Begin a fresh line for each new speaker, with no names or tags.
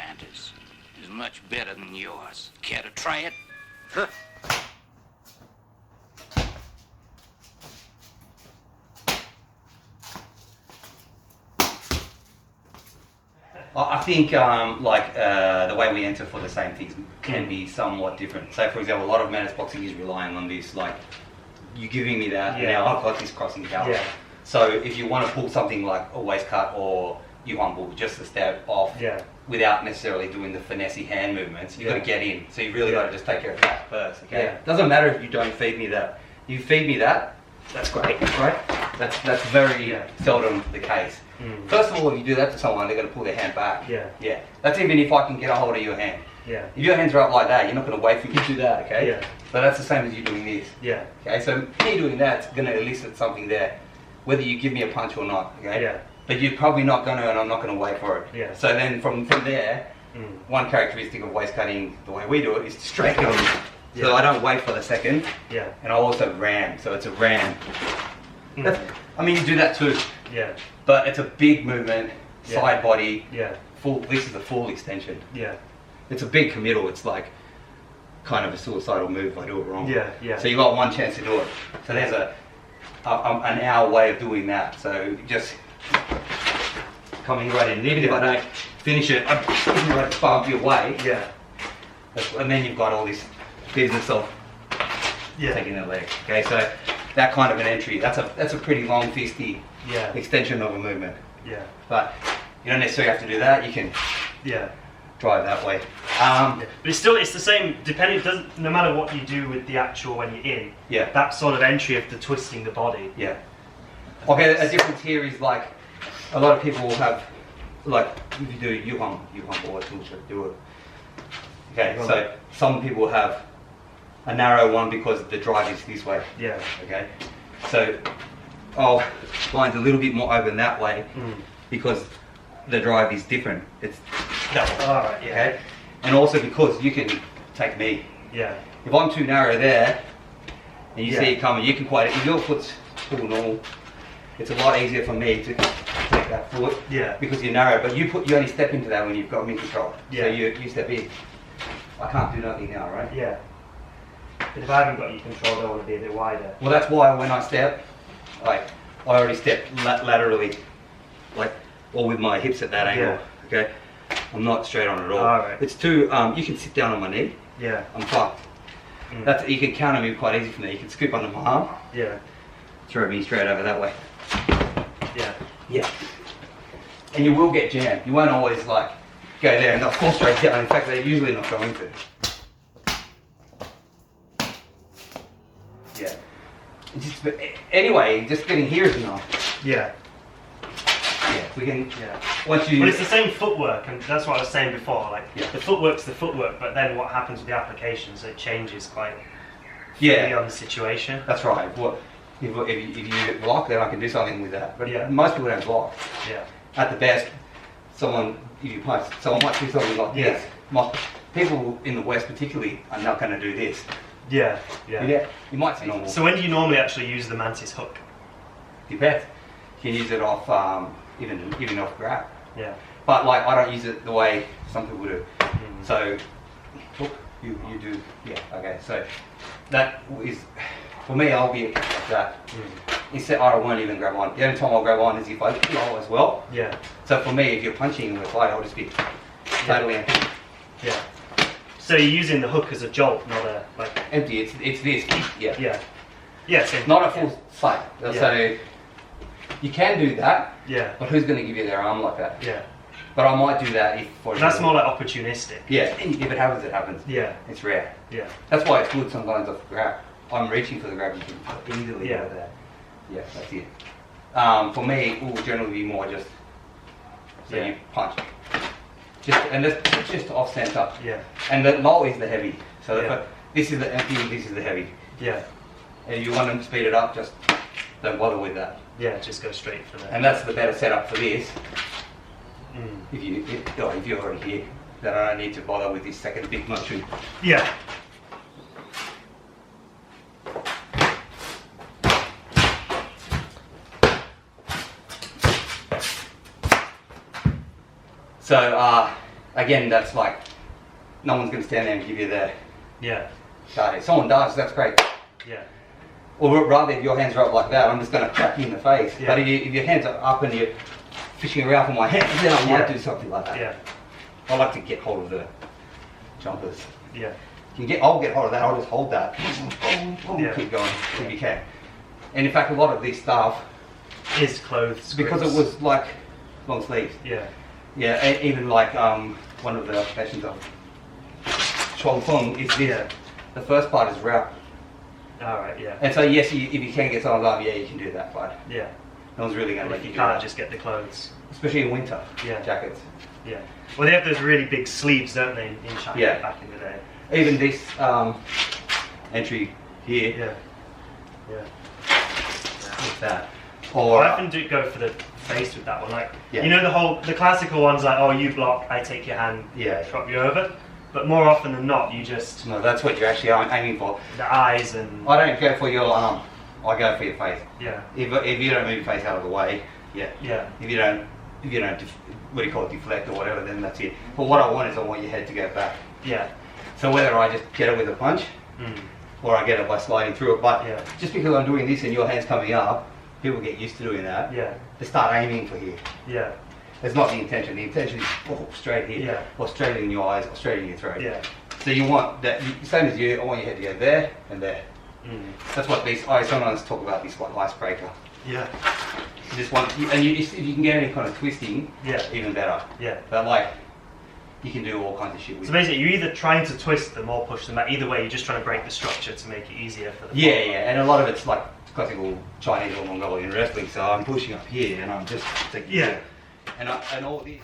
Mantis is much better than yours. Care to try it?
Huh.
I think the way we enter for the same things can be somewhat different. So for example, a lot of Mantis boxing is relying on this, like, you giving me that, and now I've got this crossing power.
Yeah.
So if you want to pull something like a waist cut or you humble, just to stab off without necessarily doing the finessey hand movements, you've got to get in. So you really got to just take care of that first, okay?
Yeah.
Doesn't matter if you don't feed me that. You feed me that, that's great, right? That's very seldom the case. First of all, if you do that to someone, they're going to pull their hand back. Yeah. That's even if I can get a hold of your hand.
Yeah.
If your hands are up like that, you're not going to wait for you to do that, okay?
Yeah.
But that's the same as you doing this.
Yeah.
Okay, so me doing that's going to elicit something there, whether you give me a punch or not, okay?
Yeah.
But you're probably not going to, and I'm not going to wait for it.
Yeah.
So then from there, one characteristic of waist cutting, the way we do it, is to straight go. So I don't wait for the second.
Yeah.
And I also ram, so it's a ram. I mean, you do that too.
Yeah.
But it's a big movement, side body.
Yeah.
Full. This is a full extension.
Yeah.
It's a big committal. It's like kind of a suicidal move if I do it wrong.
Yeah. Yeah.
So you got one chance to do it. So there's an hour way of doing that. So just coming right in. And even if I don't finish it, I'm right to bump you away.
Yeah.
And then you've got all this business of taking that leg. Okay, so that kind of an entry. That's a pretty long fisty extension of a movement.
Yeah.
But you don't necessarily have to do that. You can drive that way.
But it's the same. No matter what you do with the actual when you're in.
Yeah.
That sort of entry of the twisting the body.
Yeah. Okay, a difference here is like a lot of people will have, like, if you do you-hum or do it. Okay, so some people have a narrow one because the drive is this way.
Yeah.
Okay, so mine's a little bit more open that way because the drive is different. It's double.
Alright, yeah.
Okay, and also because you can take me.
Yeah.
If I'm too narrow there, and you see it coming, you can if your foot's full normal, it's a lot easier for me to take that foot.
Yeah.
Because you're narrow, but you only step into that when you've got me control.
Yeah.
So you step in. I can't do nothing now, right?
Yeah. But if I haven't got you controlled, I want to be a bit wider.
Well, that's why when I step, like, I already step laterally, like, or with my hips at that angle. Okay. I'm not straight on at all.
Alright.
It's too. You can sit down on my knee.
Yeah.
I'm fucked. You can counter me quite easy from there. You can scoop under my arm.
Yeah.
Throw me straight over that way.
Yeah.
Yeah. And you will get jammed. You won't always like go there and they'll fall straight down. In fact, they're usually not going to. Yeah. Anyway, just getting here is enough.
Yeah.
Yeah. We can. Yeah. Once you.
But it's the same footwork, and that's what I was saying before. Like the footwork's the footwork, but then what happens with the applications? It changes quite. On the situation.
That's right. What if you block, then I can do something with that. But most people don't block.
Yeah.
At the best, if you punch, someone might do something like this. People in the West particularly are not going to do this.
Yeah. Yeah.
You might see normal.
So when do you normally actually use the Mantis hook?
Depends. You can use it off, even off grab.
Yeah.
But like, I don't use it the way some people do. So, you do. Yeah. Okay. So that is, for me, I'll be like that. Instead, I won't even grab on. The only time I'll grab on is if I roll as well.
Yeah.
So for me, if you're punching with light, I'll just be totally empty.
Yeah. So you're using the hook as a jolt, not a like.
Empty. It's this. Yeah.
Yeah. Yeah. So
Not a full sight. So you can do that.
Yeah.
But who's going to give you their arm like that?
Yeah.
But I might do that if.
That's more like opportunistic.
Yeah. If it happens, it happens.
Yeah.
It's rare.
Yeah.
That's why it's good sometimes off grab. I'm reaching for the grab. You can easily go there. Yeah, that's it. For me, it will generally be more just you punch. It's just off center.
Yeah.
And the low is the heavy. So this is the empty, this is the heavy.
Yeah.
And if you want them to speed it up, just don't bother with that.
Yeah, just go straight for that.
And that's the better setup for this. If you're already here, then I don't need to bother with this second big motion.
Yeah.
So again, that's like, no one's going to stand there and give you the
Yeah.
card. If someone does, that's great.
Yeah.
Or rather, if your hands are up like that, I'm just going to crack you in the face.
Yeah.
But if your hands are up and you're fishing around for my hands, then I might do something like that.
Yeah.
I like to get hold of the jumpers.
Yeah.
I'll get hold of that, I'll just hold that.
Yeah.
Keep going if you can. And in fact, a lot of this stuff,
Is clothes
because it was like long sleeves.
Yeah.
Yeah, even like one of the occupations of Chuang Feng is this.
Yeah.
The first part is wrap.
Alright, yeah.
And so yes, if you can get someone's arm, yeah, you can do that, but
Yeah.
no one's really going to
Like
let
you
you do
can't
that.
just get the clothes.
Especially in winter
Yeah.
jackets.
Yeah. Well, they have those really big sleeves, don't they, in China
Yeah.
back in the day.
Even this entry here,
Yeah. Yeah.
with that.
I
Or
often do go for the face with that one. Like,
Yeah.
you know the classical ones like, oh, you block, I take your hand,
Yeah.
drop you over. But more often than not, you just,
no, that's what you're actually aiming for.
the eyes and,
I don't go for your arm. I go for your face.
yeah.
If you don't move your face out of the way, yeah.
Yeah.
If you don't what do you call it, deflect or whatever, then that's it. But what I want is I want your head to go back.
Yeah.
So whether I just get it with a punch
Mm.
or I get it by sliding through it, but
Yeah.
just because I'm doing this and your hand's coming up, people get used to doing that.
Yeah.
They start aiming for here.
Yeah.
That's not the intention. The intention is straight here,
Yeah.
or straight in your eyes, or straight in your throat.
Yeah.
So you want that, same as you, I want your head to go there and there.
Mm.
That's what I sometimes talk about this like icebreaker.
Yeah.
You just want, and if you can get any kind of twisting,
Yeah.
even better.
Yeah.
But like, you can do all kinds of shit with
So
it.
basically, you're either trying to twist them or push them back. Either way, you're just trying to break the structure to make it easier for the
Yeah,
follower.
yeah, and a lot of it's like classical Chinese or Mongolian wrestling. So I'm pushing up here, and I'm just taking
Yeah.
and all this.